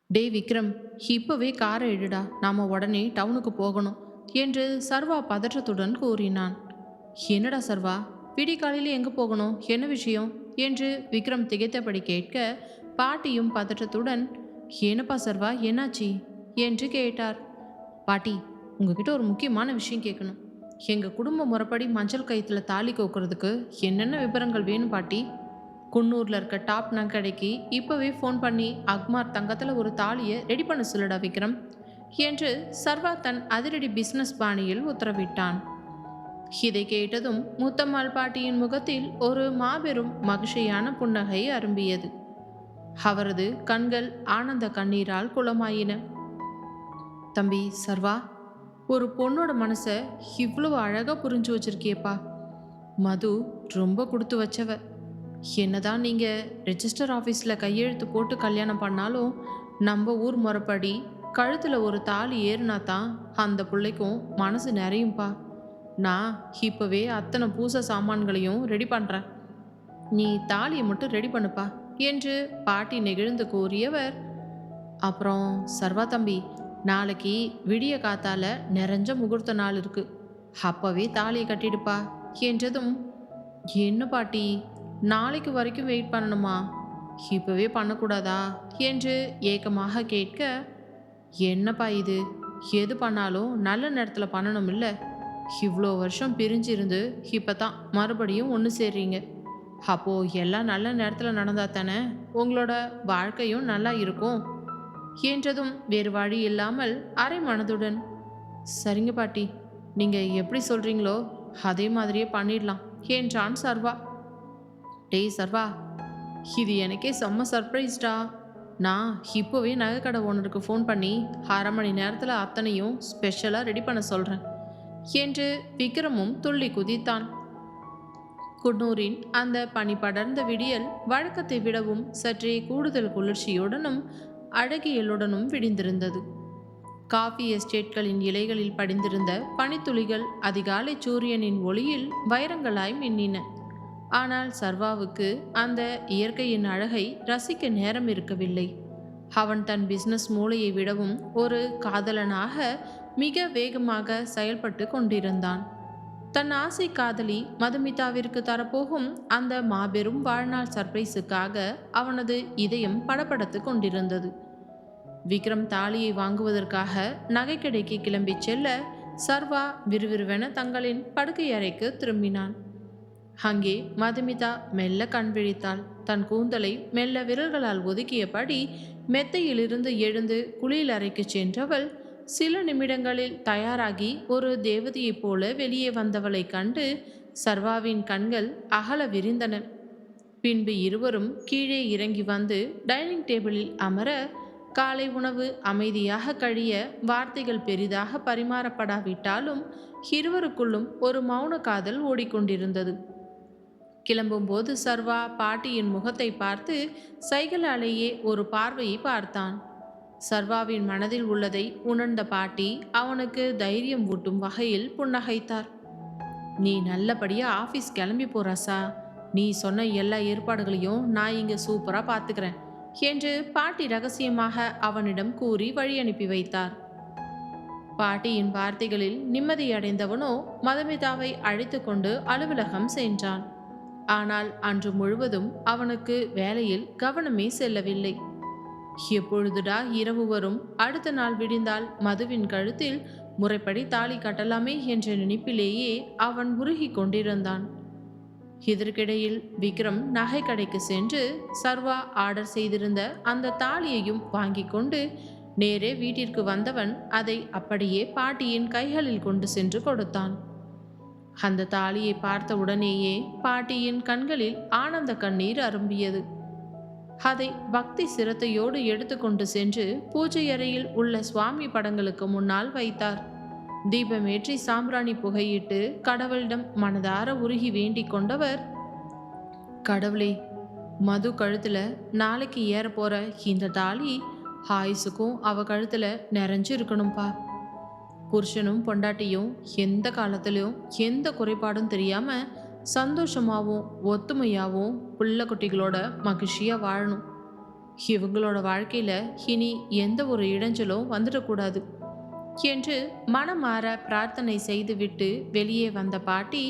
டேய் விக்ரம், இப்பவே காரை எடுடா, நாம உடனே டவுனுக்கு போகணும் என்று சர்வா பதற்றத்துடன் கூறினான். என்னடா சர்வா, விடிகாலையில் எங்கே போகணும், என்ன விஷயம் என்று விக்ரம் திகைத்தபடி கேட்க, பாட்டியும் பதற்றத்துடன், ஏனப்பா சர்வா, என்னாச்சு என்று கேட்டார். பாட்டி, உங்ககிட்ட ஒரு முக்கியமான விஷயம் கேட்கணும். எங்கள் குடும்ப முறைப்படி மஞ்சள் கயிற்றுல தாலி கோக்கிறதுக்கு என்னென்ன விவரங்கள் வேணும் பாட்டி? குன்னூரில் இருக்க டாப் நகைக்கடைக்கு இப்போவே ஃபோன் பண்ணி அக்மார் தங்கத்தில் ஒரு தாலியை ரெடி பண்ண சொல்லுடா விக்ரம் என்று சர்வா தன் அதிரடி பிஸ்னஸ் பாணியில் உத்தரவிட்டான். இதை கேட்டதும் முத்தம்மாள் பாட்டியின் முகத்தில் ஒரு மாபெரும் மகிழ்ச்சியான புன்னகை அரும்பியது. அவரது கண்கள் ஆனந்த கண்ணீரால் குளமாயின. தம்பி சர்வா, ஒரு பொண்ணோட மனசை இவ்வளவு அழகாக புரிஞ்சு வச்சிருக்கியப்பா. மது ரொம்ப கொடுத்து வச்சவ. என்னதான் நீங்கள் ரெஜிஸ்டர் ஆஃபீஸில் கையெழுத்து போட்டு கல்யாணம் பண்ணாலும் நம்ம ஊர் முறைப்படி கழுத்தில் ஒரு தாலி ஏறினா தான் அந்த பிள்ளைக்கும் மனசு நிறையும்பா. நான் இப்போவே அத்தனை பூசை சாமான்களையும் ரெடி பண்ணுறேன். நீ தாலியை மட்டும் ரெடி பண்ணுப்பா என்று பாட்டி நெகிழ்ந்து கூறியவர், அப்புறம் சர்வா தம்பி, நாளைக்கு விடிய காத்தால நிறைஞ்ச முகூர்த்த நாள் இருக்கு, அப்பவே தாலியை கட்டிடுப்பா என்றதும், என்ன பாட்டி, நாளைக்கு வரைக்கும் வெயிட் பண்ணணுமா, இப்போவே பண்ணக்கூடாதா என்று ஏக்கமாக கேட்க, என்னப்பா இது, எது பண்ணாலும் நல்ல நேரத்தில் பண்ணணும் இல்லை? இவ்வளோ வருஷம் பிரிஞ்சிருந்து இப்போ தான் மறுபடியும் ஒன்று சேர்றீங்க. அப்போது எல்லாம் நல்ல நேரத்தில் நடந்தால் தானே உங்களோட வாழ்க்கையும் நல்லா இருக்கும் என்றதும் வேறு வழி இல்லாமல் அரை மனதுடன், சரிங்க பாட்டி, நீங்கள் எப்படி சொல்கிறீங்களோ அதே மாதிரியே பண்ணிடலாம் என்றான் சர்வா. டேய் சர்வா, இது எனக்கே செம்ம சர்ப்ரைஸ்டா. நான் இப்போவே நகைக்கடை ஓனருக்கு ஃபோன் பண்ணி அரை மணி நேரத்தில் அத்தனையும் ஸ்பெஷலாக ரெடி பண்ண சொல்கிறேன் என்று விக்ரமும் துள்ளி குதித்தான். குன்னூரின் அந்த பனி படர்ந்த விடியல் வழக்கத்தை விடவும் சற்றே கூடுதல் குளிர்ச்சியுடனும் அழகியலுடனும் விடிந்திருந்தது. காஃபி எஸ்டேட்களின் இலைகளில் படிந்திருந்த பனித்துளிகள் அதிகாலை சூரியனின் ஒளியில் வைரங்களாய் மின்னின. ஆனால் சர்வாவுக்கு அந்த இயற்கையின் அழகை ரசிக்க நேரம் இருக்கவில்லை. அவன் தன் பிசினஸ் மூளையை விடவும் ஒரு காதலனாக மிக வேகமாக செயல்பட்டு கொண்டிருந்தான். தன் ஆசை காதலி மதுமிதாவிற்கு தரப்போகும் அந்த மாபெரும் வாழ்நாள் சர்ப்ரைஸுக்காக அவனது இதயம் படபடத்து கொண்டிருந்தது. விக்ரம் தாலியை வாங்குவதற்காக நகைக்கடைக்கு கிளம்பி செல்ல சர்வா விறுவிறுவென தங்களின் படுக்கை அறைக்கு திரும்பினான். அங்கே மதுமிதா மெல்ல கண் விழித்தாள். தன் கூந்தலை மெல்ல விரல்களால் ஒதுக்கியபடி மெத்தையிலிருந்து எழுந்து குளியல் அறைக்கு சென்றவள் சில நிமிடங்களில் தயாராகி ஒரு தேவதையைப் போல வெளியே வந்தவளை கண்டு சர்வாவின் கண்கள் அகல விரிந்தன. பின்பு இருவரும் கீழே இறங்கி வந்து டைனிங் டேபிளில் அமர, காலை உணவு அமைதியாக கழிய வார்த்தைகள் பெரிதாக பரிமாறப்படாவிட்டாலும் இருவருக்குள்ளும் ஒரு மௌன காதல் ஓடிக்கொண்டிருந்தது. கிளம்பும்போது சர்வா பாட்டியின் முகத்தை பார்த்து சைகளாலேயே ஒரு பார்வையை பார்த்தான். சர்வாவின் மனதில் உள்ளதை உணர்ந்த பாட்டி அவனுக்கு தைரியம் ஊட்டும் வகையில் புன்னகைத்தார். நீ நல்லபடியா ஆஃபீஸ் கிளம்பி போறாசா, நீ சொன்ன எல்லா ஏற்பாடுகளையும் நான் இங்க சூப்பரா பார்த்துக்கிறேன் என்று பாட்டி ரகசியமாக அவனிடம் கூறி வழி அனுப்பி வைத்தார். பாட்டியின் வார்த்தைகளில் நிம்மதியடைந்தவனோ மதுமிதாவை அழைத்து கொண்டு அலுவலகம் சென்றான். ஆனால் அன்று முழுவதும் அவனுக்கு வேலையில் கவனமே செல்லவில்லை. எப்பொழுதுடா இரவு வரும், அடுத்த நாள் விடிந்தால் மதுவின் கழுத்தில் முறைப்படி தாலி கட்டலாமே என்ற நினைப்பிலேயே அவன் உருகி கொண்டிருந்தான். இதற்கிடையில் விக்ரம் நகை கடைக்கு சென்று சர்வா ஆர்டர் செய்திருந்த அந்த தாலியையும் வாங்கி கொண்டு நேரே வீட்டிற்கு வந்தவன் அதை அப்படியே பாட்டியின் கைகளில் கொண்டு சென்று கொடுத்தான். அந்த தாலியை பார்த்த உடனேயே பாட்டியின் கண்களில் ஆனந்த கண்ணீர் அரும்பியது. அதை பக்தி சிரத்தையோடு எடுத்துக்கொண்டு சென்று பூஜை அறையில் உள்ள சுவாமி படங்களுக்கு முன்னால் வைத்தார். தீபமேற்றி சாம்பிராணி புகையிட்டு கடவுளிடம் மனதார உருகி வேண்டிக் கொண்டவர், கடவுளே, மது கழுத்துல நாளைக்கு ஏற போற இந்த தாலி ஆயுசுக்கும் அவ கழுத்துல நிறைஞ்சு இருக்கணும்பா. புருஷனும் பொண்டாட்டியும் எந்த காலத்திலையும் எந்த குறைபாடும் தெரியாம சந்தோஷமாகவும் ஒத்துமையாகவும் புள்ள குட்டிகளோட மகிழ்ச்சியாக வாழணும். இவங்களோட வாழ்க்கையில இனி எந்த ஒரு இடைஞ்சலும் வந்துடக்கூடாது என்று மனமாற பிரார்த்தனை செய்துவிட்டு வெளியே வந்த பாட்டி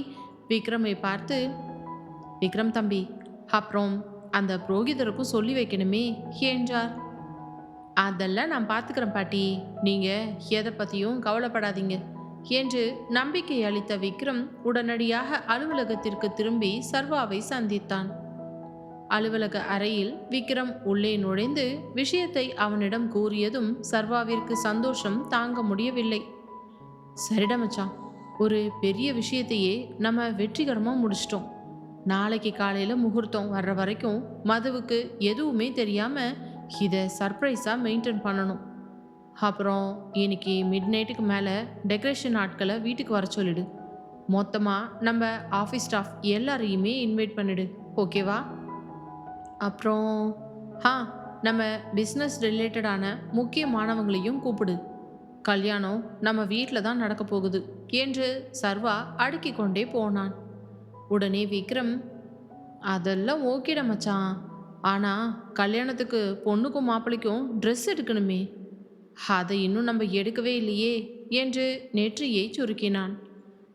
விக்ரமை பார்த்து, விக்ரம் தம்பி, அப்புறம் அந்த புரோகிதருக்கும் சொல்லி வைக்கணுமே என்றார். அதெல்லாம் நான் பார்த்துக்கிறேன் பாட்டி, நீங்க எதை பற்றியும் கவலைப்படாதீங்க என்று நம்பிக்கை அளித்த விக்ரம் உடனடியாக அலுவலகத்திற்கு திரும்பி சர்வாவை சந்தித்தான். அலுவலக அறையில் விக்ரம் உள்ளே நுழைந்து விஷயத்தை அவனிடம் கூறியதும் சர்வாவிற்கு சந்தோஷம் தாங்க முடியவில்லை. சரிடா மச்சான், ஒரு பெரிய விஷயத்தையே நம்ம வெற்றிகரமாக முடிச்சிட்டோம். நாளைக்கு காலையில் முகூர்த்தம் வர்ற வரைக்கும் மதுவுக்கு எதுவுமே தெரியாமல் இதை சர்ப்ரைஸாக மெயின்டைன் பண்ணணும். அப்புறம் இன்னைக்கு மிட் நைட்டுக்கு மேலே டெக்கரேஷன் ஆட்களை வீட்டுக்கு வர சொல்லிடு. மொத்தமாக நம்ம ஆஃபீஸ் ஸ்டாஃப் எல்லாரையுமே இன்வைட் பண்ணிடு, ஓகேவா? அப்புறம் நம்ம பிஸ்னஸ் ரிலேட்டடான முக்கியமானவங்களையும் கூப்பிடு. கல்யாணம் நம்ம வீட்டில் தான் நடக்க போகுது என்று சர்வா அடுக்கி கொண்டே போனான். உடனே விக்ரம், அதெல்லாம் ஓகேடா மச்சான், ஆனால் கல்யாணத்துக்கு பொண்ணுக்கும் மாப்பிள்ளைக்கும் ட்ரெஸ் எடுக்கணுமே, அதை இன்னும் நம்ம எடுக்கவே இல்லையே என்று நெற்றியை சுருக்கினான்.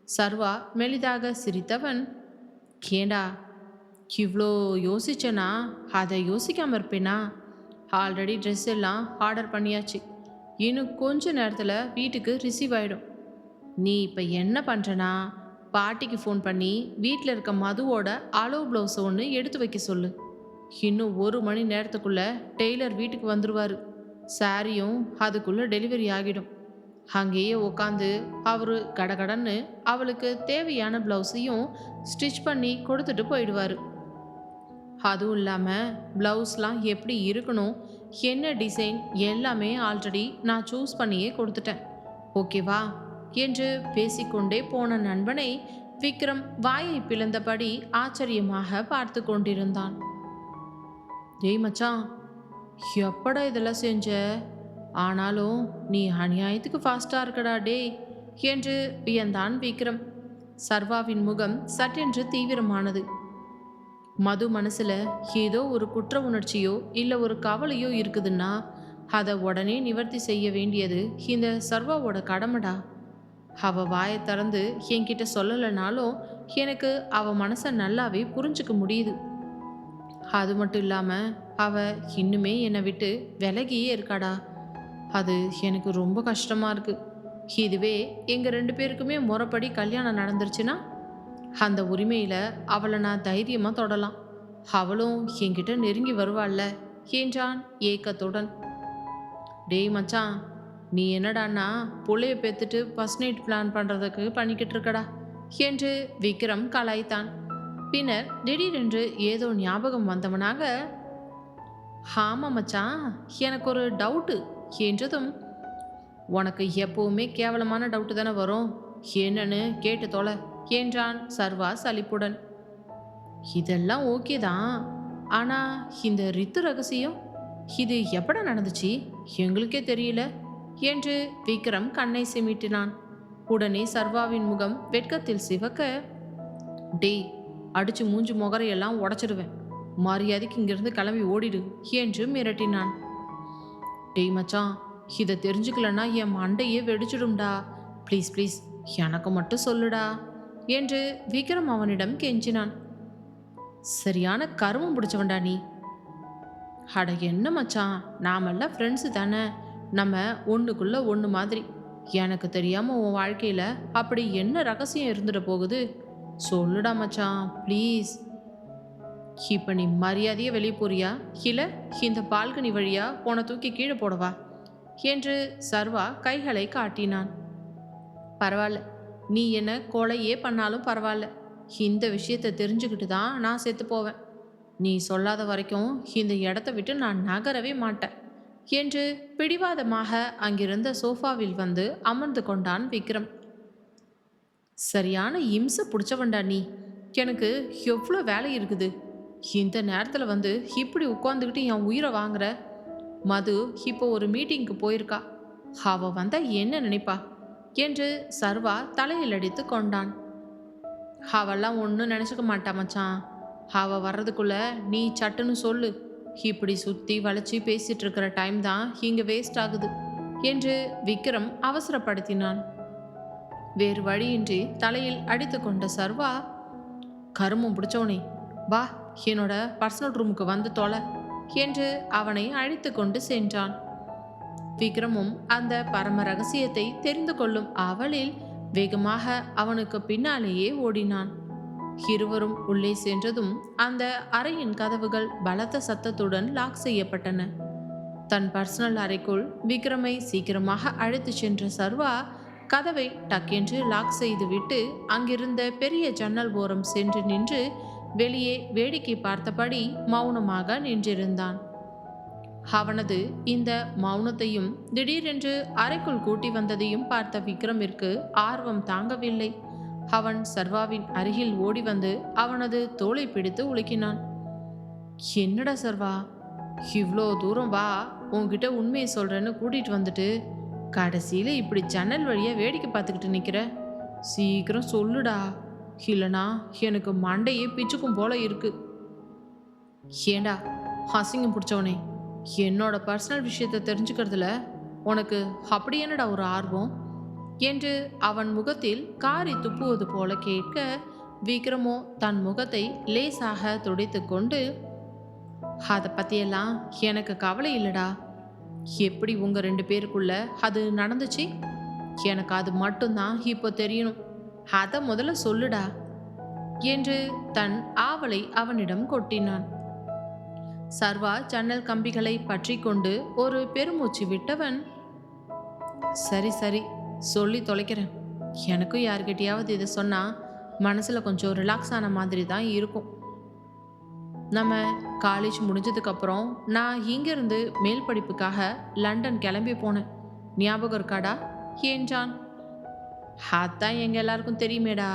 சர்வா மெலிதாக சிரித்தவன், ஏண்டா இவ்வளோ யோசிச்சேனா அதை யோசிக்காமல் இருப்பேனா? ஆல்ரெடி ட்ரெஸ் எல்லாம் ஆர்டர் பண்ணியாச்சு, இன்னும் கொஞ்ச நேரத்தில் வீட்டுக்கு ரிசீவ் ஆகிடும். நீ இப்போ என்ன பண்ணுறனா, பாட்டிக்கு ஃபோன் பண்ணி வீட்டில் இருக்க மதுவோட அளவு ப்ளவுஸை ஒன்று எடுத்து வைக்க சொல்லு. இன்னும் 1 மணி நேரத்துக்குள்ளே டெய்லர் வீட்டுக்கு வந்துடுவார். சாரியும் அதுக்குள்ளே டெலிவரி ஆகிடும். அங்கேயே உட்காந்து அவர் கடகடன்னு அவளுக்கு தேவையான ப்ளவுஸையும் ஸ்டிச் பண்ணி கொடுத்துட்டு போயிடுவார். அதுவும் இல்லாமல் ப்ளவுஸ்லாம் எப்படி இருக்கணும், என்ன டிசைன் எல்லாமே ஆல்ரெடி நான் சூஸ் பண்ணியே கொடுத்துட்டேன், ஓகேவா என்று பேசிக்கொண்டே போன நண்பனை விக்ரம் வாயை பிளந்தபடி ஆச்சரியமாக பார்த்து கொண்டிருந்தான். டேய் மச்சான், எப்படா இதெல்லாம் செஞ்ச? ஆனாலும் நீ அநியாயத்துக்கு ஃபாஸ்ட்டாக இருக்கடா டே என்று வியந்தான் விக்ரம். சர்வாவின் முகம் சட்டென்று தீவிரமானது. மது மனசில் ஏதோ ஒரு குற்ற உணர்ச்சியோ இல்லை ஒரு கவலையோ இருக்குதுன்னா அதை உடனே நிவர்த்தி செய்ய வேண்டியது இந்த சர்வாவோட கடமைடா. அவள் வாயை திறந்து என்கிட்ட சொல்லலைனாலும் எனக்கு அவள் மனசை நல்லாவே புரிஞ்சுக்க முடியுது. அது மட்டும் இல்லாமல் அவள் இன்னுமே என்னை விட்டு விலகியே இருக்காடா. அது எனக்கு ரொம்ப கஷ்டமாக இருக்குது. இதுவே எங்கள் 2 பேருக்குமே முறைப்படி கல்யாணம் நடந்துருச்சுன்னா அந்த உரிமையில் அவளை நான் தைரியமாக தொடலாம். அவளும் என்கிட்ட நெருங்கி வருவாள்ல என்றான் ஏக்கத்துடன். டேய் மச்சான், நீ என்னடான்னா புள்ளைய பேத்துட்டு ஃபர்ஸ்ட் நைட் பிளான் பண்ணுறதுக்கு பண்ணிக்கிட்டு இருக்கடா என்று விக்ரம் கலாய்த்தான். பின்னர் திடீரென்று ஏதோ ஞாபகம் வந்தவனாக, ஆமாம் மச்சான், எனக்கு ஒரு டவுட்டு என்றதும், உனக்கு எப்பவுமே கேவலமான டவுட்டு தானே வரும், என்னன்னு கேட்டு தொலை என்றான் சர்வா சலிப்புடன். இதெல்லாம் ஓகே தான், ஆனால் இந்த ரித்து ரகசியம் இது எப்படா நடந்துச்சு, எங்களுக்கே தெரியல என்று விக்ரம் கண்ணை சிமிட்டினான். உடனே சர்வாவின் முகம் வெட்கத்தில் சிவக்க, டேய் அடிச்சு மூஞ்சி முகரையெல்லாம் உடச்சிடுவேன், மரியாதைக்கு இங்கிருந்து கிளம்பி ஓடிடு என்று மிரட்டினான். டேய் மச்சான், இதை தெரிஞ்சுக்கலன்னா என் மண்டையே வெடிச்சிடும்டா, ப்ளீஸ் ப்ளீஸ் எனக்கு மட்டும் சொல்லுடா என்று விக்ரம் அவனிடம் கெஞ்சினான். சரியான கருமம் பிடிச்சவன்டா நீ. அட என்ன மச்சான், நாமெல்லாம் ஃப்ரெண்ட்ஸு தானே, நம்ம ஒன்றுக்குள்ள ஒன்று மாதிரி. எனக்கு தெரியாமல் உன் வாழ்க்கையில் அப்படி என்ன ரகசியம் இருந்துட போகுது, சொல்லுடா மச்சான் ப்ளீஸ். இப்போ நீ மரியாதையே வெளியே போறியா, இல்லை இந்த பால்கனி வழியா உன்னை தூக்கி கீழே போடவா என்று சர்வா கைகளை காட்டினான். பரவாயில்ல, நீ என்ன கொலையே பண்ணாலும் பரவாயில்ல, இந்த விஷயத்தை தெரிஞ்சுக்கிட்டு தான் நான் செத்து போவேன். நீ சொல்லாத வரைக்கும் இந்த இடத்த விட்டு நான் நகரவே மாட்டேன் என்று பிடிவாதமாக அங்கிருந்த சோஃபாவில் வந்து அமர்ந்து கொண்டான் விக்ரம். சரியான இம்சை பிடிச்சவன்டா நீ. எனக்கு எவ்வளோ வேலை இருக்குது, இந்த நேரத்தில் வந்து இப்படி உட்காந்துக்கிட்டு என் உயிரை வாங்குற. மது இப்போ ஒரு மீட்டிங்க்கு போயிருக்கா, அவள் வந்தால் என்ன நினைப்பா என்று சர்வா தலையில் அடித்து கொண்டான். அவெல்லாம் ஒன்றும் நினச்சிக்க மாட்டா மச்சான், அவள் வர்றதுக்குள்ள நீ சட்டுன்னு சொல்லு, இப்படி சுற்றி வளைச்சி பேசிட்டு இருக்கிற டைம் தான் இங்கே வேஸ்ட் ஆகுது என்று விக்ரம் அவசரப்படுத்தினான். வேறு வழியின்றி தலையில் அடித்து கொண்ட சர்வா, கருமம் பிடிச்சவனே, வா என்னோட பர்சனல் ரூமுக்கு வந்து தொலை என்று அவனை அழைத்து கொண்டு சென்றான். விக்ரமும் அந்த பரம ரகசியத்தை தெரிந்து கொள்ளும் அவளில் வேகமாக அவனுக்கு பின்னாலேயே ஓடினான். இருவரும் உள்ளே சென்றதும் அந்த அறையின் கதவுகள் பலத்த சத்தத்துடன் லாக் செய்யப்பட்டன. தன் பர்சனல் அறைக்குள் விக்ரமை சீக்கிரமாக அழைத்து சென்ற சர்வா கதவை டக்கென்று லாக் செய்துவிட்டு அங்கிருந்த பெரிய ஜன்னல் ஓரம் சென்று நின்று வெளியே வேடிக்கை பார்த்தபடி மௌனமாக நின்றிருந்தான். அவனது இந்த மௌனத்தையும் திடீரென்று அறைக்குள் கூட்டி வந்ததையும் பார்த்த விக்ரமிற்கு ஆர்வம் தாங்கவில்லை. அவன் சர்வாவின் அருகில் ஓடி வந்து அவனது தோளை பிடித்து உலுக்கினான். என்னடா சர்வா, இவ்வளோ தூரம் வா, உன்கிட்ட உண்மையை சொல்றேன்னு கூட்டிட்டு வந்துட்டு கடைசியில் இப்படி ஜன்னல் வழியாக வேடிக்கை பார்த்துக்கிட்டு நிற்கிற? சீக்கிரம் சொல்லுடா, இல்லைனா எனக்கு மண்டையே பிச்சுக்கும் போல இருக்கு. ஏண்டா அசிங்கம் பிடிச்சவனே, என்னோட பர்சனல் விஷயத்தை தெரிஞ்சுக்கிறதுல உனக்கு அப்படி என்னடா ஒரு ஆர்வம் என்று அவன் முகத்தில் காரி துப்புவது போல கேட்க, விக்ரமோ தன் முகத்தை லேசாக துடைத்து கொண்டு, அதை பற்றியெல்லாம் எனக்கு கவலை இல்லைடா. எப்படி உங்க 2 பேருக்குள்ள அது நடந்துச்சு? எனக்கு அது மட்டும்தான் இப்போ தெரியணும். அதை முதல்ல சொல்லுடா என்று தன் ஆவலை அவனிடம் கொட்டினான். சர்வா ஜன்னல் கம்பிகளை பற்றி கொண்டு ஒரு பெருமூச்சு விட்டவன், சரி சரி சொல்லி தொலைக்கிறேன். எனக்கும் யார்கிட்டையாவது இதை சொன்னா மனசுல கொஞ்சம் ரிலாக்ஸ் ஆன மாதிரி தான் இருக்கும். நம்ம காலேஜ் முடிஞ்சதுக்கப்புறம் நான் இங்கிருந்து மேல் படிப்புக்காக லண்டன் கிளம்பி போனேன், ஞாபகம் இருக்காடா என்றான். அதான் எங்க எல்லாருக்கும் தெரியுமேடா.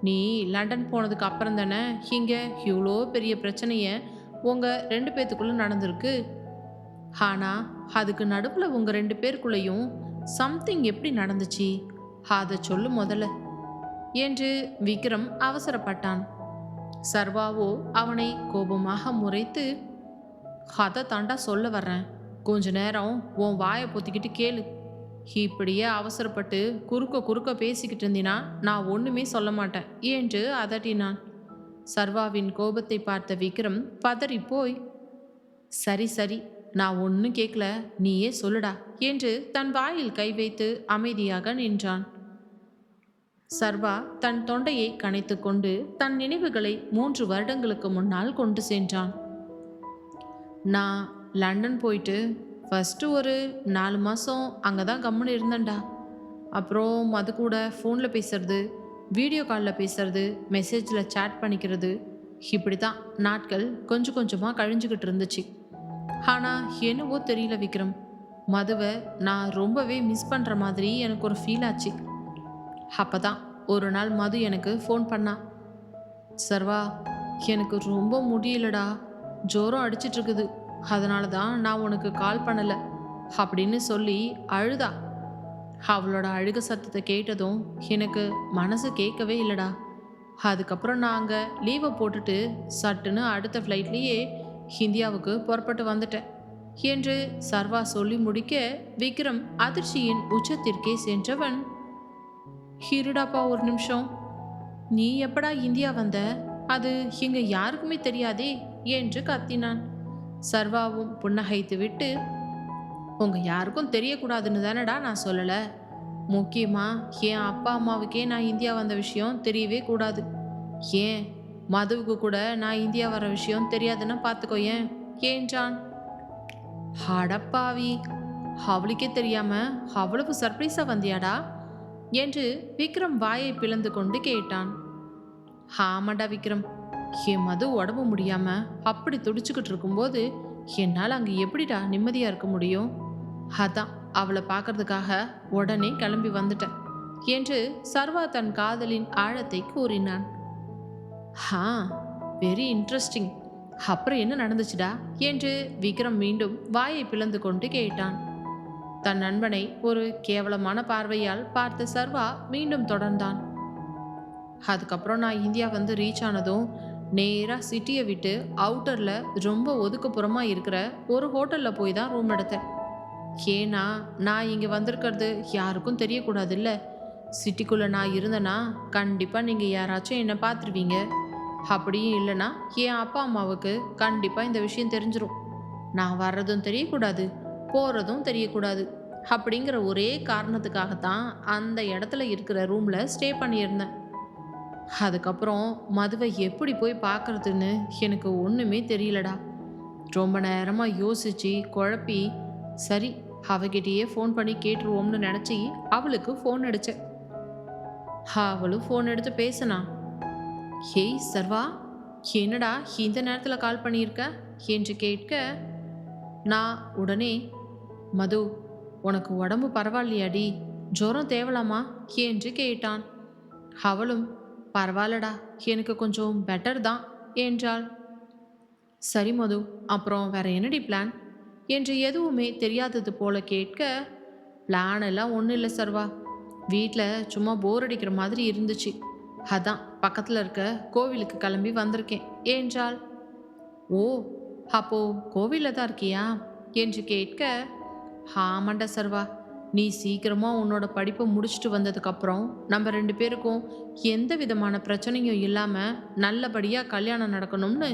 நீ லண்டன் போனதுக்கு அப்புறம் தானே இங்கே இவ்வளோ பெரிய பிரச்சனைய உங்கள் 2 பேத்துக்குள்ளே நடந்திருக்கு. ஆனால் அதுக்கு நடுவில் உங்கள் 2 பேருக்குள்ளேயும் சம்திங் எப்படி நடந்துச்சு அதை சொல்லு முதல்ல என்று விக்ரம் அவசரப்பட்டான். சர்வாவோ அவனை கோபமாக முறைத்து, அதை தாண்டா சொல்ல வர்றேன், கொஞ்ச நேரம் உன் வாயை பொத்திக்கிட்டு கேளு. இப்படியே அவசரப்பட்டு குறுக்க பேசிக்கிட்டு இருந்தினா நான் ஒன்றுமே சொல்ல மாட்டேன் என்று அதட்டினான். சர்வாவின் கோபத்தை பார்த்த விக்ரம் பதறி போய், சரி சரி நான் ஒன்றும் கேட்கல, நீயே சொல்லுடா என்று தன் வாயில் கை வைத்து அமைதியாக நின்றான். சர்வா தன் தொண்டையை கனைத்து கொண்டு தன் நினைவுகளை 3 வருடங்களுக்கு முன்னால் கொண்டு சென்றான். நான் லண்டன் போயிட்டு ஃபஸ்ட்டு ஒரு 4 மாதம் அங்கே தான் கம்முன்னு இருந்தேன்டா. அப்புறம் அது கூட ஃபோனில் பேசுறது, வீடியோ காலில் பேசுறது, மெசேஜில் சேட் பண்ணிக்கிறது, இப்படி தான் நாட்கள் கொஞ்சம் கொஞ்சமாக கழிஞ்சுக்கிட்டு இருந்துச்சு. ஆனால் என்னவோ தெரியல விக்ரம், மதுவை நான் ரொம்பவே மிஸ் பண்ணுற மாதிரி எனக்கு ஒரு ஃபீல் ஆச்சு. அப்போ தான் ஒரு நாள் மது எனக்கு ஃபோன் பண்ணா. சர்வா, எனக்கு ரொம்ப முடியலடா, ஜோரம் அடிச்சிட்ருக்குது, அதனால தான் நான் உனக்கு கால் பண்ணலை அப்படின்னு சொல்லி அழுதா. அவளோட அழுக சத்தத்தை கேட்டதும் எனக்கு மனசு கேட்கவே இல்லைடா. அதுக்கப்புறம் நான் அங்கே லீவை போட்டுட்டு சட்டுன்னு அடுத்த ஃப்ளைட்லேயே இந்தியாவுக்கு புறப்பட்டு வந்துட்டேன் என்று சர்வா சொல்லி முடிக்க, விக்ரம் அதிர்ச்சியின் உச்சத்திற்கே சென்றவன், இருடாப்பா ஒரு நிமிஷம், நீ எப்படா இந்தியா வந்த? அது இங்க யாருக்குமே தெரியாதே என்று கத்தினான். சர்வாவும் புன்னகைத்து விட்டு, உங்க யாருக்கும் தெரியக்கூடாதுன்னு தானடா நான் சொல்லலை. முக்கியமா என் அப்பா அம்மாவுக்கே நான் இந்தியா வந்த விஷயம் தெரியவே கூடாது. ஏன் மதுவுக்கு கூட நான் இந்தியா வர விஷயம் தெரியாதுன்னா பார்த்துக்கோ ஏன் என்றான். அடப்பாவி, அவளுக்கே தெரியாம அவ்வளவு சர்ப்ரைஸா வந்தியாடா என்று விக்ரம் வாயை பிளந்து கொண்டு கேட்டான். ஆமாடா விக்ரம், என் மது உடம்பு முடியாம அப்படி துடிச்சுக்கிட்டு இருக்கும்போது என்னால் அங்கே எப்படிடா நிம்மதியாக இருக்க முடியும்? அதான் அவளை பார்க்கறதுக்காக உடனே கிளம்பி வந்துட்டேன் என்று சர்வா தன் காதலின் ஆழத்தை கூறினான். வெரி இன்ட்ரெஸ்டிங், அப்புறம் என்ன நடந்துச்சுடா என்று விக்ரம் மீண்டும் வாயை பிளந்து கொண்டு கேட்டான். தன் நண்பனை ஒரு கேவலமான பார்வையால் பார்த்த சர்வா மீண்டும் தொடர்ந்தான். அதுக்கப்புறம் நான் இந்தியா வந்து ரீச் ஆனதும் நேராக சிட்டியை விட்டு அவுட்டரில் ரொம்ப ஒதுக்குப்புறமா இருக்கிற ஒரு ஹோட்டலில் போய் தான் ரூம் எடுத்தேன். ஏன்னா நான் இங்கே வந்திருக்கிறது யாருக்கும் தெரியக்கூடாதுல்ல. சிட்டிக்குள்ளே நான் இருந்தேன்னா கண்டிப்பாக நீங்கள் யாராச்சும் என்னை பார்த்துருவீங்க. அப்படியும் இல்லைன்னா என் அப்பா அம்மாவுக்கு கண்டிப்பாக இந்த விஷயம் தெரிஞ்சிரும். நான் வர்றதும் தெரியக்கூடாது, போகிறதும் தெரியக்கூடாது. அப்படிங்கிற ஒரே காரணத்துக்காகத்தான் அந்த இடத்துல இருக்கிற ரூமில் ஸ்டே பண்ணியிருந்தேன். அதுக்கப்புறம் மதுவை எப்படி போய் பார்க்கறதுன்னு எனக்கு ஒன்றுமே தெரியலடா. ரொம்ப நேரமாக யோசிச்சு குழப்பி, சரி அவகிட்டயே ஃபோன் பண்ணி கேட்டுருவோம்னு நினச்சி அவளுக்கு ஃபோன் அடித்தேன். அவளும் ஃபோன் எடுத்து பேசினா. "ஏய் சர்வா, என்னடா இந்த நேரத்தில் கால் பண்ணியிருக்க?" என்று கேட்க, நான் உடனே, "மது, உனக்கு உடம்பு பரவாயில்லையாடி? ஜுரம் தேவலாமா?" என்று கேட்டான். அவளும், "பரவாயில்லடா, எனக்கு கொஞ்சம் பெட்டர் தான்" என்றாள். "சரி மது, அப்புறம் வேற என்னடி பிளான்?" என்று எதுவுமே தெரியாதது போல கேட்க, "பிளான் எல்லாம் ஒன்றும் இல்லை சர்வா. வீட்டில் சும்மா போர் அடிக்கிற மாதிரி இருந்துச்சு. அதான் பக்கத்தில் இருக்க கோவிலுக்கு கிளம்பி வந்திருக்கேன்" என்றாள். "ஓ, அப்போ கோவிலில் தான் இருக்கியா?" என்று கேட்க, "ஆமாண்டா சர்வா, நீ சீக்கிரமாக உன்னோட படிப்பை முடிச்சுட்டு வந்ததுக்கப்புறம் நம்ம 2 பேருக்கும் எந்த விதமான பிரச்சனையும் இல்லாமல் நல்லபடியாக கல்யாணம் நடக்கணும்னு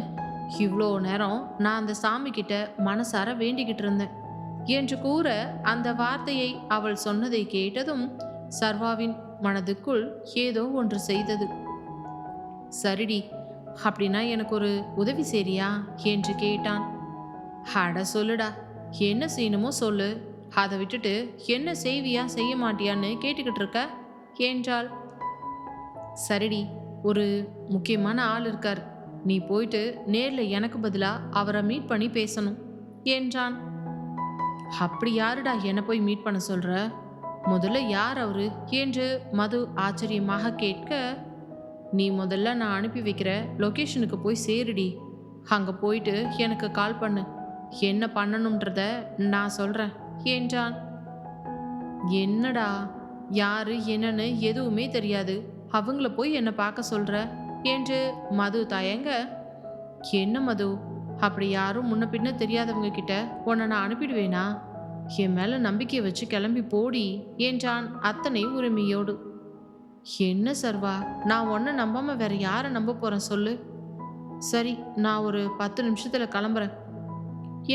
இவ்வளோ நேரம் நான் அந்த சாமி கிட்ட மனசார வேண்டிக்கிட்டு இருந்தேன்" என்று கூற, அந்த வார்த்தையை அவள் சொன்னதை கேட்டதும் சர்வாவின் மனதுக்குள் ஏதோ ஒன்று செய்தது. "சரிடி, அப்படின்னா எனக்கு ஒரு உதவி செய்றியா?" என்று கேட்டான். "அட சொல்லுடா, என்ன செய்யணுமோ சொல்லு. அதை விட்டுட்டு என்ன செய்வியா செய்ய மாட்டியான்னு கேட்டுக்கிட்டு இருக்க" என்றாள். "சரிடி, ஒரு முக்கியமான ஆள் இருக்கார். நீ போயிட்டு நேரில் எனக்கு பதிலாக அவரை மீட் பண்ணி பேசணும்" என்றான். "அப்படி யாருடா என்னை போய் மீட் பண்ண சொல்ற? முதல்ல யார் அவரு?" என்று மது ஆச்சரியமாக கேட்க, "நீ முதல்ல நான் அனுப்பி வைக்கிற லொக்கேஷனுக்கு போய் சேருடி. அங்கே போயிட்டு எனக்கு கால் பண்ணு. என்ன பண்ணணுன்றத நான் சொல்கிறேன்" என்றான். "என்னடா, யாரு என்னன்னு எதுவுமே தெரியாது, அவங்கள போய் என்னை பார்க்க சொல்கிற" என்று மது தயங்க, "என்ன மது, அப்படி யாரும் முன்ன பின்ன தெரியாதவங்க கிட்ட உன்னை நான் அனுப்பிடுவேனா? என் மேலே நம்பிக்கையை வச்சு கிளம்பி போடி" என்றான் அத்தனை உரிமையோடு. "என்ன சர்வா, நான் உன்னை நம்பாமல் வேற யாரை நம்ப போகிறேன் சொல்லு. சரி, நான் ஒரு 10 நிமிஷத்தில் கிளம்புறேன்"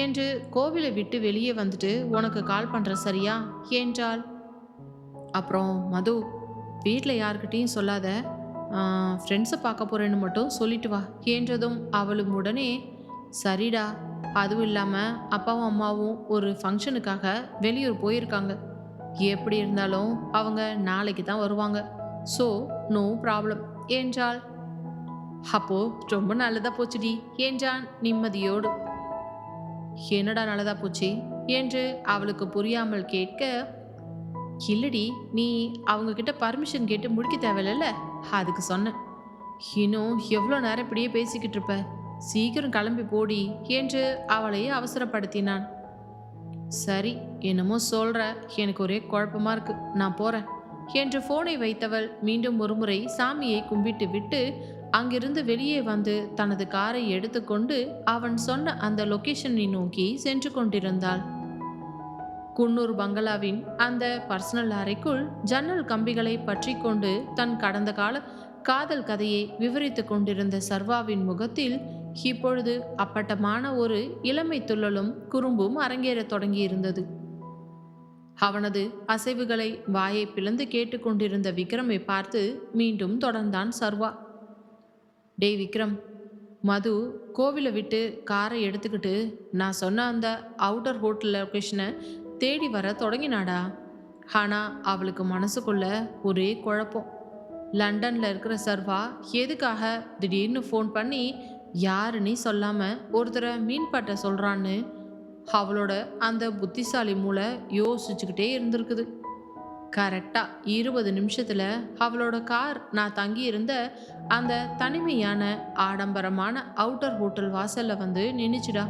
என்று கோவிலை விட்டு வெளியே வந்துட்டு உனக்கு கால் பண்ணுறேன் சரியா என்றாள். "அப்புறம் மது, வீட்டில் யார்கிட்டையும் சொல்லாத, ஃப்ரெண்ட்ஸை பார்க்க போகிறேன்னு மட்டும் சொல்லிட்டு வா" என்றதும் அவளும் உடனே, "சரிடா, அதுவும் இல்லாமல் அப்பாவும் அம்மாவும் ஒரு ஃபங்க்ஷனுக்காக வெளியூர் போயிருக்காங்க. எப்படி இருந்தாலும் அவங்க நாளைக்கு தான் வருவாங்க. ஸோ நோ ப்ராப்ளம்" என்றாள். "அப்போ ரொம்ப நல்லதா போச்சுடி" என்றான் நிம்மதியோடு. "என்னடா நல்லதா போச்சு?" என்று அவளுக்கு புரியாமல் கேட்க, "இல்லடி, நீ அவங்க கிட்ட பர்மிஷன் கேட்டு முடிக்க தேவையில்ல, அதுக்கு சொன்னேன். இன்னும் எவ்வளோ நேரம் இப்படியே பேசிக்கிட்டு இருப்ப? சீக்கிரம் கிளம்பி போடி" என்று அவளையே அவசரப்படுத்தினான். "சரி, என்னமோ சொல்ற, எனக்கு ஒரே குழப்பமா இருக்கு, நான் போறேன்" என்று போனை வைத்தவள் மீண்டும் ஒருமுறை சாமியை கும்பிட்டு விட்டு அங்கிருந்து வெளியே வந்து தனது காரை எடுத்துக்கொண்டு அவன் சொன்ன அந்த லொகேஷனை நோக்கி சென்று கொண்டிருந்தாள். குன்னூர் பங்களாவின் அந்த பர்சனல் அறைக்குள் ஜன்னல் கம்பிகளை பற்றி கொண்டு தன் கடந்த கால காதல் கதையை விவரித்து கொண்டிருந்த சர்வாவின் முகத்தில் இப்பொழுது அப்பட்டமான ஒரு இளமை துள்ளலும் குறும்பும் அரங்கேறத் தொடங்கியிருந்தது. அவனது அசைவுகளை வாயை பிளந்து கேட்டுக்கொண்டிருந்த விக்ரமை பார்த்து மீண்டும் தொடர்ந்தான் சர்வா. "டேய் விக்ரம், மது கோவிலை விட்டு காரை எடுத்துக்கிட்டு நான் சொன்ன அந்த அவுட்டர் ஹோட்டல் லொக்கேஷனை தேடி வர தொடங்கினாடா. ஆனால் அவளுக்கு மனசுக்குள்ள ஒரே குழப்பம். லண்டனில் இருக்கிற சர்வா எதுக்காக திடீர்னு ஃபோன் பண்ணி யாருன்னே சொல்லாமல் ஒருத்தரை மீன் பட்ட சொல்கிறான்னு அவளோட அந்த புத்திசாலி மூளை யோசிச்சுக்கிட்டே இருந்திருக்குது. கரெக்டாக 20 நிமிஷத்தில் அவளோட கார் நான் தங்கியிருந்த அந்த தனிமையான ஆடம்பரமான அவுட்டர் ஹோட்டல் வாசலில் வந்து நின்றுச்சுடா.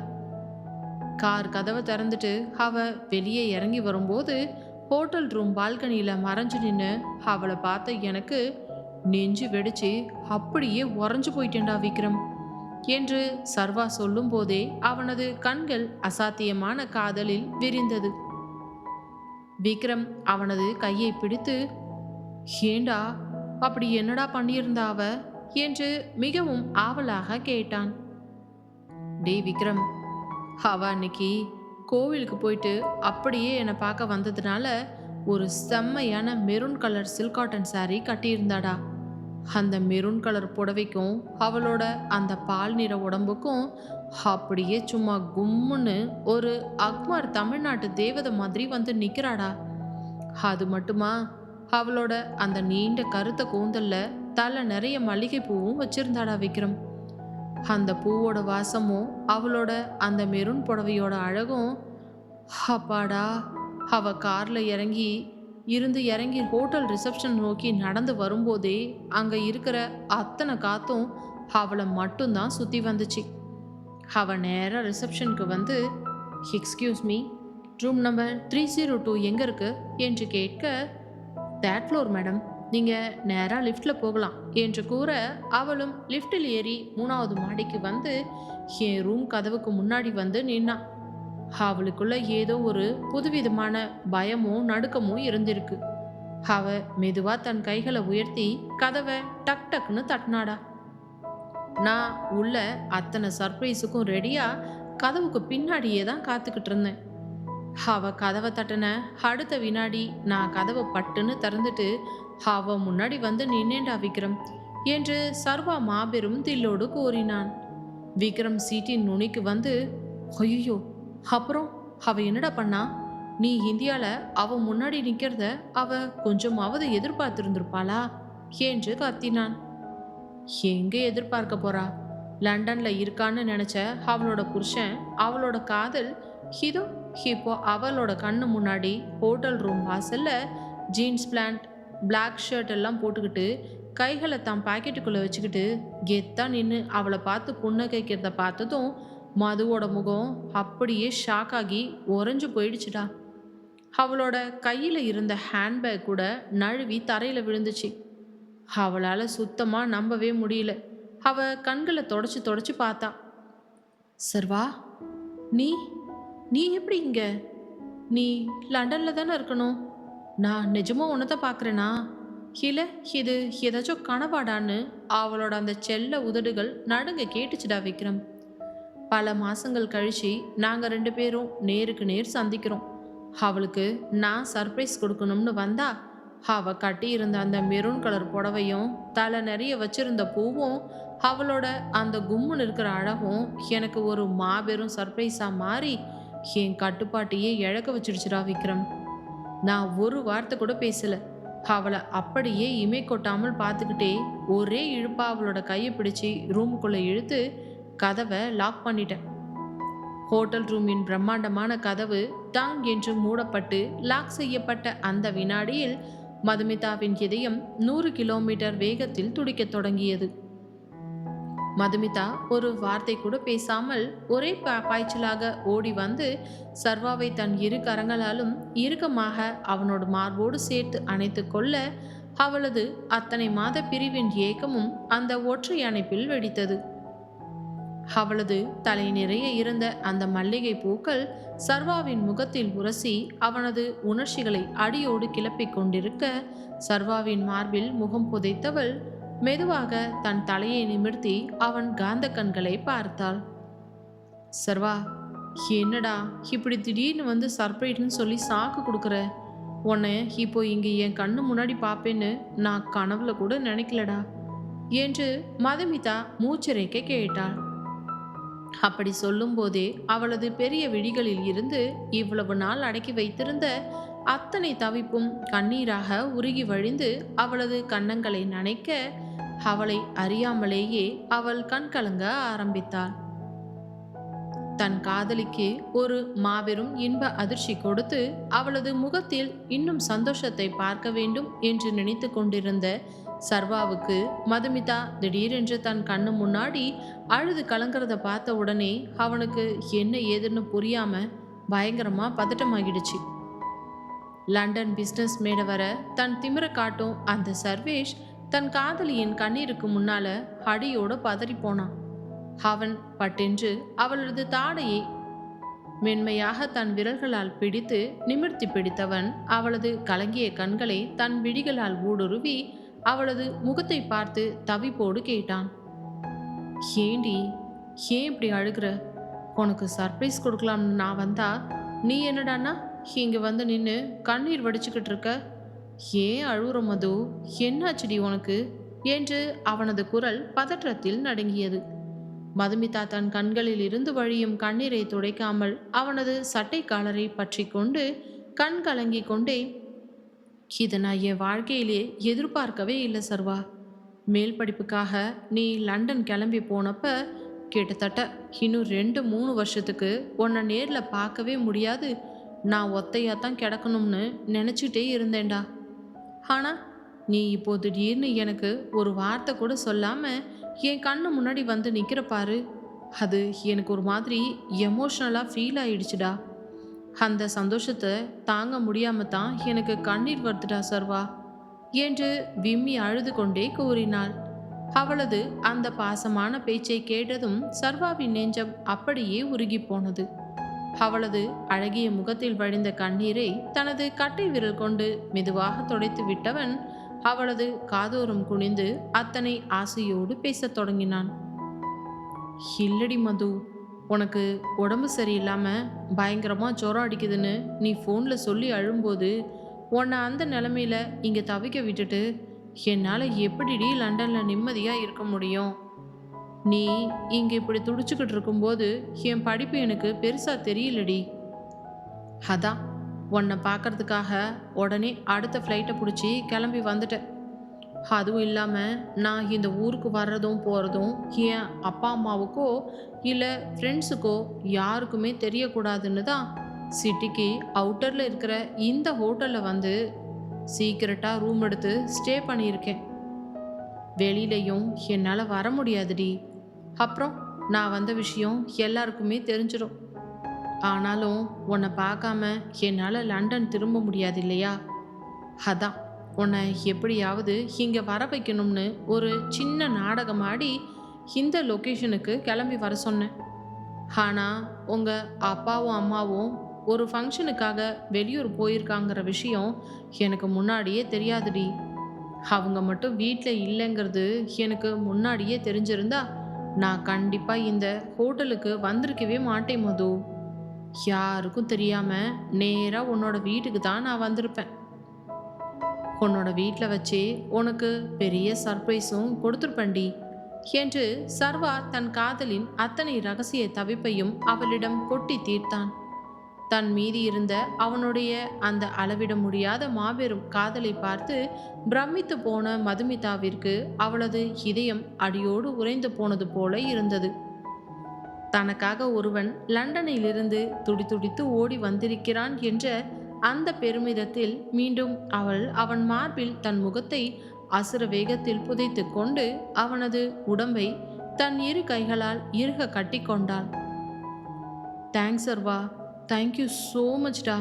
கார் கதவை திறந்துட்டு அவ வெளியே இறங்கி வரும்போது ஹோட்டல் ரூம் பால்கனியில் மறைஞ்சு நின்று அவளை பார்த்த எனக்கு நெஞ்சு வெடிச்சு அப்படியே உறைஞ்சு போயிட்டேன்டா விக்ரம். என்று சர்வா சொல்லும் போதே அவனது கண்கள் அசாத்தியமான காதலில் விரிந்தது. விக்ரம் அவனது கையை பிடித்து, ஏண்டா அப்படி என்னடா பண்ணியிருந்தா அவ என்று மிகவும் ஆவலாக கேட்டான். டே விக்ரம், அவ அன்னைக்கு கோவிலுக்கு போயிட்டு அப்படியே என்னை பார்க்க வந்ததுனால ஒரு செம்மையான maroon colour silk cotton saree கட்டியிருந்தாடா. அந்த மெரூன் கலர் புடவைக்கும் அவளோட அந்த பால் நிற உடம்புக்கும் அப்படியே சும்மா கும்முன்னு ஒரு அக்மார் தமிழ்நாட்டு தேவதை மாதிரி வந்து நிற்கிறாடா. அது மட்டுமா, அவளோட அந்த நீண்ட கருத்த கூந்தல்ல தலை நிறைய மல்லிகை பூவும் வச்சிருந்தாடா விக்ரம். அந்த பூவோட வாசமும் அவளோட அந்த மெரூன் புடவையோட அழகும், அப்பாடா, அவ கார்ல இறங்கி ஹோட்டல் ரிசப்ஷன் நோக்கி நடந்து வரும்போதே அங்க இருக்கிற அத்தனை காத்தும் அவளை மட்டும்தான் சுத்தி வந்துச்சு. அவ நேராக ரிசப்ஷனுக்கு வந்து, எக்ஸ்கியூஸ் மீ, ரூம் நம்பர் 302 எங்கே இருக்கு என்று கேட்க, தேர்ட் ஃப்ளோர் மேடம், நீங்கள் நேராக லிஃப்டில் போகலாம் என்று கூற அவளும் லிஃப்டில் ஏறி 3வது மாடிக்கு வந்து என் ரூம் கதவுக்கு முன்னாடி வந்து நின்னான். அவளுக்குள்ள ஏதோ ஒரு புதுவிதமான பயமும் நடுக்கமும் இருந்திருக்கு. அவ மெதுவா தன் கைகளை உயர்த்தி கதவை டக் டக்குன்னு தட்டினாடா. நான் உள்ள அத்தனை சர்ப்ரைஸுக்கும் ரெடியா கதவுக்கு பின்னாடியே தான் காத்துக்கிட்டு இருந்தேன். அவ கதவை தட்டின அடுத்த வினாடி நான் கதவை பட்டுன்னு திறந்துட்டு அவ முன்னாடி வந்து நின்னேண்டா விக்ரம் என்று சர்வா மாபெரும் தில்லோடு கூறினான். விக்ரம் சீட்டின் நுனிக்கு வந்து, ஐயோ, அப்புறம் அவ என்னடா பண்ணா? நீ இந்தியால அவ முன்னாடி நிக்கிறத அவ கொஞ்சமாவது எதிர்பார்த்திருந்திருப்பாளா என்று கத்தினான். எங்க எதிர்பார்க்க போறா? லண்டன்ல இருக்கான்னு நினைச்ச அவளோட புருஷன், அவளோட காதல் இதோ இப்போ அவளோட கண்ணு முன்னாடி ஹோட்டல் ரூம் வாசல்ல ஜீன்ஸ் பிளான்ட், பிளாக் ஷர்ட் எல்லாம் போட்டுக்கிட்டு கைகளை தான் பாக்கெட்டுக்குள்ள வச்சுக்கிட்டு கெத்தா நின்று அவளை பார்த்து புன்னகைக்கிறத பார்த்ததும் மதுவோட முகம் அப்படியே ஷாக் ஆகி உறைஞ்சு போயிடுச்சுடா. அவளோட கையில் இருந்த ஹேண்ட்பேக் கூட நழுவி தரையில் விழுந்துச்சு. அவளால் சுத்தமாக நம்பவே முடியல. அவ கண்களை தொடச்சி பார்த்தா. சர்வா, நீ நீ எப்படி இங்க? நீ லண்டனில் தானே இருக்கணும். நான் நிஜமாக உன்னதை பார்க்குறேனா இல்லை இது ஏதாச்சும் கனவாடான்னு அவளோட அந்த செல்ல உதடுகள் நடுங்க கேட்டுச்சுடா விக்ரம். பல மாசங்கள் கழிச்சு நாங்கள் 2 பேரும் நேருக்கு நேர் சந்திக்கிறோம். அவளுக்கு நான் சர்ப்ரைஸ் கொடுக்கணும்னு வந்தா அவ கட்டி இருந்த அந்த மெரூன் கலர் புடவையும் தலை நிறைய வச்சிருந்த பூவும் அவளோட அந்த கும்முன்னு இருக்கிற அழகும் எனக்கு ஒரு மாபெரும் சர்ப்ரைஸாக மாறி என் கட்டுப்பாட்டையே இழக்க வச்சிடுச்சுடா விக்ரம். நான் ஒரு வார்த்தை கூட பேசல. அவளை அப்படியே இமை கொட்டாமல் பார்த்துக்கிட்டே ஒரே இழுப்பா அவளோட கையை பிடிச்சி ரூமுக்குள்ளே இழுத்து கதவை லாக் பண்ணிட்டேன். ஹோட்டல் ரூமின் பிரம்மாண்டமான கதவு டாங் என்று மூடப்பட்டு லாக் செய்யப்பட்ட அந்த வினாடியில் மதுமிதாவின் இதயம் 100 கிலோமீட்டர் வேகத்தில் துடிக்கத் தொடங்கியது. மதுமிதா ஒரு வார்த்தை கூட பேசாமல் ஒரே பாய்ச்சலாக ஓடி வந்து சர்வாவை தன் 2 கரங்களாலும் இறுக்கமாக அவனோட மார்போடு சேர்த்து அணைத்து கொள்ள அவளது அத்தனை மாத பிரிவின் ஏக்கமும் அந்த ஒற்றை அணைப்பில் வெடித்தது. அவளது தலை நிறைய இருந்த அந்த மல்லிகை பூக்கள் சர்வாவின் முகத்தில் உரசி அவனது உணர்ச்சிகளை அடியோடு கிளப்பிக் கொண்டிருக்க, சர்வாவின் மார்பில் முகம் புதைத்தவள் மெதுவாக தன் தலையை நிமிர்த்தி அவன் காந்த கண்களை பார்த்தாள். சர்வா, என்னடா இப்படி திடீர்னு வந்து சர்ப்ரைஸ்ன்னு சொல்லி சாக்கு கொடுக்குற? உன்னை இப்போ இங்கே என் கண்ணு முன்னாடி பார்ப்பேன்னு நான் கனவுல கூட நினைக்கலடா என்று மதுமிதா மூச்சரைக்க கேட்டாள். அப்படி சொல்லும் போதே அவளது பெரிய விழிகளில் இருந்து இவ்வளவு நாள் அடக்கி வைத்திருந்த அத்தனை தவிப்பும் கண்ணீராக உருகி வழிந்து அவளது கன்னங்களை நனைக்க, அவளை அறியாமலேயே அவள் கண் கலங்க ஆரம்பித்தாள். தன் காதலிக்கு ஒரு மாபெரும் இன்ப அதிர்ச்சி கொடுத்து அவளது முகத்தில் இன்னும் சந்தோஷத்தை பார்க்க வேண்டும் என்று நினைத்து கொண்டிருந்த சர்வாவுக்கு மதுமிதா திடீரென்று தன் கண்ணு முன்னாடி அழுது கலங்கிறத பார்த்த உடனே அவனுக்கு என்ன ஏதுன்னு புரியாம பயங்கரமா பதட்டமாகிடுச்சு. லண்டன் பிஸ்னஸ் மேட வர தன் திமிர காட்டும் அந்த சர்வேஷ் தன் காதலியின் கண்ணீருக்கு முன்னால அடியோட பதறி போனான். அவன் பட்டென்று அவளது தாடையை மென்மையாக தன் விரல்களால் பிடித்து நிமிர்த்தி பிடித்தவன் அவளது கலங்கிய கண்களை தன் விழிகளால் ஊடுருவி அவளது முகத்தை பார்த்து தவிப்போடு கேட்டான். ஏண்டி, ஏன் இப்படி அழுகிற? உனக்கு சர்ப்ரைஸ் கொடுக்கலாம்னு நான் வந்தா நீ என்னடான்னா இங்க வந்து நின்று கண்ணீர் வடிச்சுக்கிட்டு இருக்க. ஏன் அழுகுற மது? என்னாச்சுடி உனக்கு என்று அவனது குரல் பதற்றத்தில் நடுங்கியது. மதுமிதா தன் கண்களில் இருந்து வழியும் கண்ணீரை துடைக்காமல் அவனது சட்டை காலரை பற்றி கொண்டு கண் கலங்கி கொண்டே, இதை நான் என் வாழ்க்கையிலே எதிர்பார்க்கவே இல்லை சர்வா. மேல் படிப்புக்காக நீ லண்டன் கிளம்பி போனப்ப கிட்டத்தட்ட இன்னும் 2-3 வருஷத்துக்கு உன்னை நேரில் பார்க்கவே முடியாது, நான் ஒத்தையாத்தான் கிடக்கணும்னு நினச்சிட்டே இருந்தேன்டா. ஆனால் நீ இப்போ திடீர்னு எனக்கு ஒரு வார்த்தை கூட சொல்லாமல் என் கண்ணு முன்னாடி வந்து நிற்கிற பாரு, அது எனக்கு ஒரு மாதிரி எமோஷ்னலாக ஃபீல் ஆயிடுச்சுடா. அந்த சந்தோஷத்தை தாங்க முடியாமல் தான் எனக்கு கண்ணீர் வருதுடா சர்வா என்று விம்மி அழுது கொண்டே கூறினாள். அவளது அந்த பாசமான பேச்சை கேட்டதும் சர்வாவின் நெஞ்சம் அப்படியே உருகி போனது. அவளது அழகிய முகத்தில் வழிந்த கண்ணீரை தனது கட்டை விரல் கொண்டு மெதுவாக துடைத்து விட்டவன் அவளது காதோரம் குனிந்து அத்தனை ஆசையோடு பேசத் தொடங்கினான். இல்லடி மது, உனக்கு உடம்பு சரியில்லாமல் பயங்கரமாக ஜுரம் அடிக்குதுன்னு நீ ஃபோனில் சொல்லி அழும்போது உன்னை அந்த நிலமையில இங்கே தவிக்க விட்டுட்டு என்னால் எப்படிடி லண்டனில் நிம்மதியாக இருக்க முடியும்? நீ இங்கே இப்படி துடிச்சுக்கிட்டு இருக்கும்போது என் படிப்பு எனக்கு பெருசாக தெரியலடி. அதான் உன்னை பார்க்கறதுக்காக உடனே அடுத்த ஃப்ளைட்டை பிடிச்சி கிளம்பி வந்துட்டேன். அதுவும் இல்லாமல் நான் இந்த ஊருக்கு வர்றதும் போகிறதும் என் அப்பா அம்மாவுக்கோ இல்லை ஃப்ரெண்ட்ஸுக்கோ யாருக்குமே தெரியக்கூடாதுன்னு தான் சிட்டிக்கு அவுட்டரில் இருக்கிற இந்த ஹோட்டலில் வந்து சீக்கிரட்டாக ரூம் எடுத்து ஸ்டே பண்ணியிருக்கேன். வெளியிலையும் என்னால் வர முடியாதுடி. அப்புறம் நான் வந்த விஷயம் எல்லாருக்குமே தெரிஞ்சிடும். ஆனாலும் உன்னை பார்க்காம என்னால் லண்டன் திரும்ப முடியாது இல்லையா? அதான் உன்னை எப்படியாவது இங்கே வர வைக்கணும்னு ஒரு சின்ன நாடகம் ஆடி இந்த லொக்கேஷனுக்கு கிளம்பி வர சொன்னேன். ஆனால் உங்கள் அப்பாவும் அம்மாவும் ஒரு ஃபங்க்ஷனுக்காக வெளியூர் போயிருக்காங்கிற விஷயம் எனக்கு முன்னாடியே தெரியாதுடி. அவங்க மட்டும் வீட்டில் இல்லைங்கிறது எனக்கு முன்னாடியே தெரிஞ்சிருந்தா நான் கண்டிப்பாக இந்த ஹோட்டலுக்கு வந்திருக்கவே மாட்டேன் மது. யாருக்கும் தெரியாமல் நேராக உன்னோட வீட்டுக்கு தான் நான் வந்திருப்பேன். உன்னோட வீட்டில் வச்சே உனக்கு பெரிய சர்ப்ரைஸும் கொடுத்துருப்பண்டி என்று சர்வா தன் காதலின் அத்தனை ரகசிய தவிப்பையும் அவளிடம் கொட்டி தீர்த்தான். தன் மீதி இருந்த அவனுடைய அந்த அளவிட முடியாத மாபெரும் காதலை பார்த்து பிரமித்து போன மதுமிதாவிற்கு அவளது இதயம் அடியோடு உறைந்து போனது போல இருந்தது. தனக்காக ஒருவன் லண்டனிலிருந்து துடிதுடித்து ஓடி வந்திருக்கிறான் என்ற அந்த பெருமிதத்தில் மீண்டும் அவள் அவன் மார்பில் தன் முகத்தை அசுர வேகத்தில் புதைத்து கொண்டு அவனது உடம்பை தன் இரு கைகளால் இறுக கட்டி கொண்டாள். தேங்க்ஸ் சர்வா, தேங்க்யூ ஸோ மச்டா.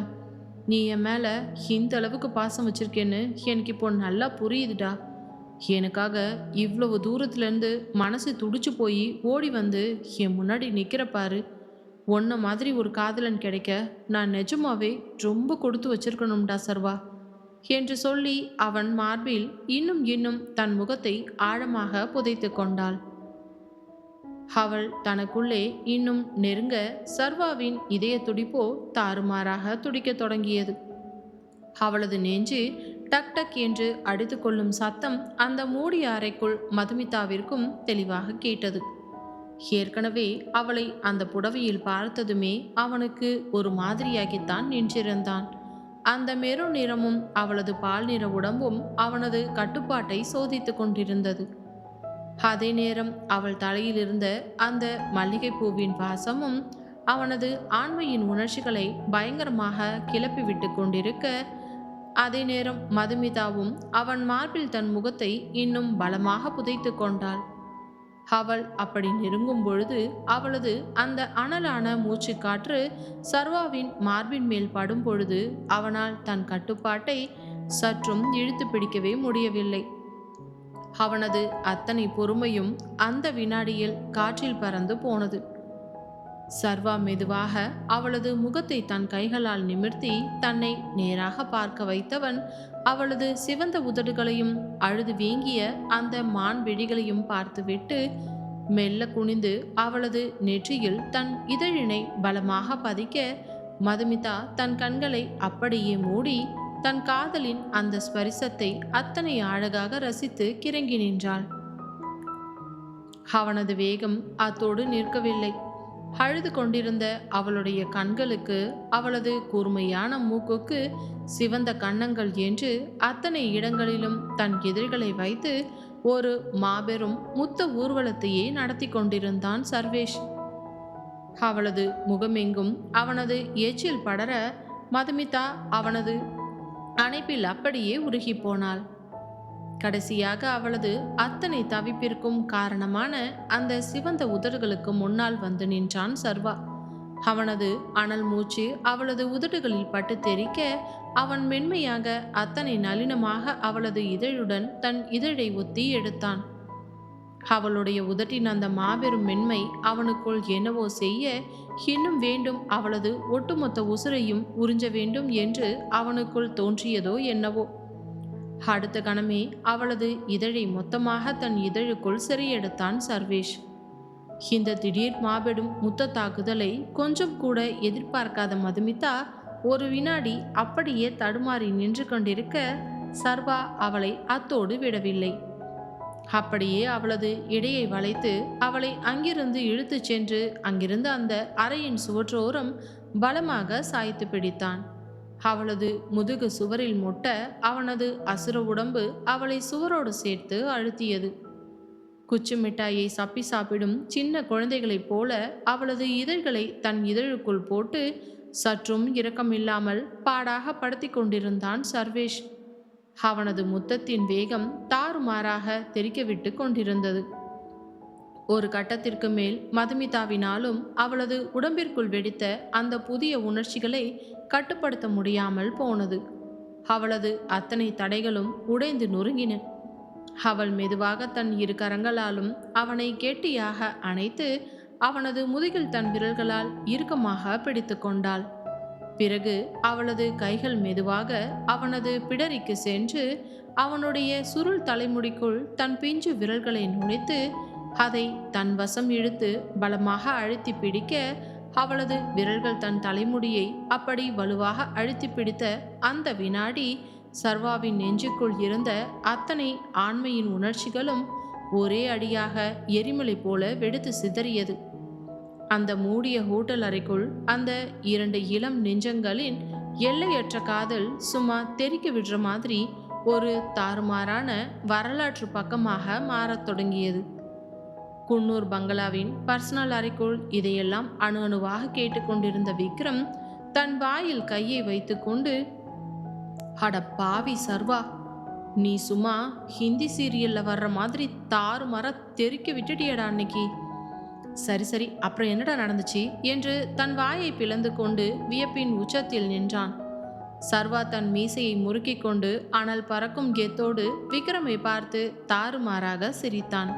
நீ என் மேலே இந்த அளவுக்கு பாசம் வச்சிருக்கேன்னு எனக்கு இப்போ நல்லா புரியுதுடா. எனக்காக இவ்வளவு தூரத்துலேருந்து மனசு துடிச்சு போய் ஓடி வந்து என் முன்னாடி நிற்கிற பாரு. உன்ன மாதிரி ஒரு காதலன் கிடைக்க நான் நிஜமாவே ரொம்ப கொடுத்து வச்சிருக்கணும்டா சர்வா என்று சொல்லி அவன் மார்பில் இன்னும் இன்னும் தன் முகத்தை ஆழமாக புதைத்து கொண்டாள். அவள் தனக்குள்ளே இன்னும் நெருங்க சர்வாவின் இதய துடிப்போ தாறுமாறாக துடிக்கத் தொடங்கியது. அவளது நெஞ்சு டக் டக் என்று அடித்து கொள்ளும் சத்தம் அந்த மூடிய அறைக்குள் மதுமிதாவிற்கும் தெளிவாக கேட்டது. ஏற்கனவே அவளை அந்த புடவையில் பார்த்ததுமே அவனுக்கு ஒரு மாதிரியாகித்தான் நின்றிருந்தான். அந்த மெரு நிறமும் அவளது பால் நிற உடம்பும் அவனது கட்டுப்பாட்டை சோதித்து கொண்டிருந்தது. அதே நேரம் அவள் தலையில் இருந்த அந்த மல்லிகைப்பூவின் வாசமும் அவனது ஆண்மையின் உணர்ச்சிகளை பயங்கரமாக கிளப்பி விட்டு கொண்டிருக்க, அதே நேரம் மதுமிதாவும் அவன் மார்பில் தன் முகத்தை இன்னும் பலமாக புதைத்து கொண்டாள். அவள் அப்படி நெருங்கும் பொழுது அவளது அந்த அனலான மூச்சு காற்று சர்வாவின் மார்பின் மேல் படும் பொழுது அவனால் தன் கட்டுப்பாட்டை சற்றும் இழுத்து பிடிக்கவே முடியவில்லை. அவனது அத்தனை பொறுமையும் அந்த வினாடியில் காற்றில் பறந்து போனது. சர்வா மெதுவாக அவளது முகத்தை தன் கைகளால் நிமிர்த்தி தன்னை நேராக பார்க்க வைத்தவன் அவளது சிவந்த உதடுகளையும் அழுது வீங்கிய அந்த மான் விழிகளையும் பார்த்துவிட்டு மெல்ல குனிந்து அவளது நெற்றியில் தன் இதழினை பலமாக பதிக்க மதுமிதா தன் கண்களை அப்படியே மூடி தன் காதலின் அந்த ஸ்பரிசத்தை அத்தனை அழகாக ரசித்து கிறங்கி நின்றாள். அவனது வேகம் அத்தோடு நிற்கவில்லை. அழுது கொண்டிருந்த அவளுடைய கண்களுக்கு, அவளது கூர்மையான மூக்குக்கு, சிவந்த கன்னங்கள் என்று அத்தனை இடங்களிலும் தன் எதிர்களை வைத்து ஒரு மாபெரும் முத்த ஊர்வலத்தையே நடத்தி கொண்டிருந்தான் சர்வேஷ். அவளது முகமெங்கும் அவனது எச்சில் படர மதுமிதா அவனது அணைப்பில் அப்படியே உருகி போனாள். கடைசியாக அவளது அத்தனை தவிப்பிற்கும் காரணமான அந்த சிவந்த உதடுகளுக்கு முன்னால் வந்து நின்றான் சர்வா. அவனது அனல் மூச்சு அவளது உதடுகளில் பட்டு தெறிக்க அவன் மென்மையாக அத்தனை நளினமாக அவளது இதழுடன் தன் இதழை ஒத்தி எடுத்தான். அவளுடைய உதட்டின் அந்த மாபெரும் மென்மை அவனுக்குள் என்னவோ செய்ய, இன்னும் வேண்டும், அவளது ஒட்டுமொத்த உசுரையும் உறிஞ்ச வேண்டும் என்று அவனுக்குள் தோன்றியதோ என்னவோ. அடுத்த கணமே அவளது இதழை மொத்தமாக தன் இதழுக்குள் சிறையெடுத்தான் சர்வேஷ். இந்த திடீர் மாபெரும் முத்த தாக்குதலை கொஞ்சம் கூட எதிர்பார்க்காத மதுமிதா ஒரு வினாடி அப்படியே தடுமாறி நின்று கொண்டிருக்க சர்வா அவளை அத்தோடு விடவில்லை. அப்படியே அவளது இடையை வளைத்து அவளை அங்கிருந்து இழுத்துச் சென்று அங்கிருந்து அந்த அறையின் சுவற்றோரம் பலமாக சாய்த்து பிடித்தான். அவளது முதுகு சுவரில் முட்ட அவனது அசுர உடம்பு அவளை சுவரோடு சேர்த்து அழுத்தியது. குச்சி மிட்டாயை சப்பி சாப்பிடும் சின்ன குழந்தைகளைப் போல அவளது இதழ்களை தன் இதழுக்குள் போட்டு சற்றும் இரக்கமில்லாமல் பாடாக படுத்தி கொண்டிருந்தான் சர்வேஷ். அவனது முத்தத்தின் வேகம் தாறுமாறாக தெறிக்கவிட்டு கொண்டிருந்தது. ஒரு கட்டத்திற்கு மேல் மதுமிதாவினாலும் அவளது உடம்பிற்குள் வெடித்த அந்த புதிய உணர்ச்சிகளை கட்டுப்படுத்த முடியாமல் போனது. அவளது அத்தனை தடைகளும் உடைந்து நொறுங்கின. அவள் மெதுவாக தன் இரு கரங்களாலும் அவனை கெட்டியாக அணைத்து அவனது முதுகில் தன் விரல்களால் இறுக்கமாக பிடித்து கொண்டாள். பிறகு அவளது கைகள் மெதுவாக அவனது பிடரிக்கு சென்று அவனுடைய சுருள் தலைமுடிக்குள் தன் பிஞ்சு விரல்களை நுழைத்து அதை தன் வசம் இழுத்து பலமாக அழுத்தி பிடிக்க அவளது விரல்கள் தன் தலைமுடியை அப்படி வலுவாக அழுத்தி பிடித்த அந்த வினாடி சர்வாவின் நெஞ்சுக்குள் இருந்த அத்தனை ஆண்மையின் உணர்ச்சிகளும் ஒரே அடியாக எரிமலை போல வெடித்து சிதறியது. அந்த மூடிய ஹோட்டல் அறைக்குள் அந்த இரண்டு இளம் நெஞ்சங்களின் எல்லையற்ற காதல் சும்மா தெறிக்க விடுற மாதிரி ஒரு தாறுமாறான வரலாற்று பக்கமாக மாறத் தொடங்கியது. குன்னூர் பங்களாவின் பர்சனல் அறைக்குள் இதையெல்லாம் அணு அணுவாக கேட்டுக்கொண்டிருந்த விக்ரம் தன் வாயில் கையை வைத்து கொண்டு, அட பாவி சர்வா, நீ சும்மா ஹிந்தி சீரியல்ல வர்ற மாதிரி தாறுமாற தெறிக்க விட்டுட்டியடா அன்னைக்கு. சரி சரி, அப்புறம் என்னடா நடந்துச்சு என்று தன் வாயை பிளந்து கொண்டு வியப்பின் உச்சத்தில் நின்றான். சர்வா தன் மீசையை முறுக்கிக் கொண்டு அனல் பறக்கும் கெத்தோடு விக்ரமை பார்த்து தாறுமாறாக சிரித்தான்.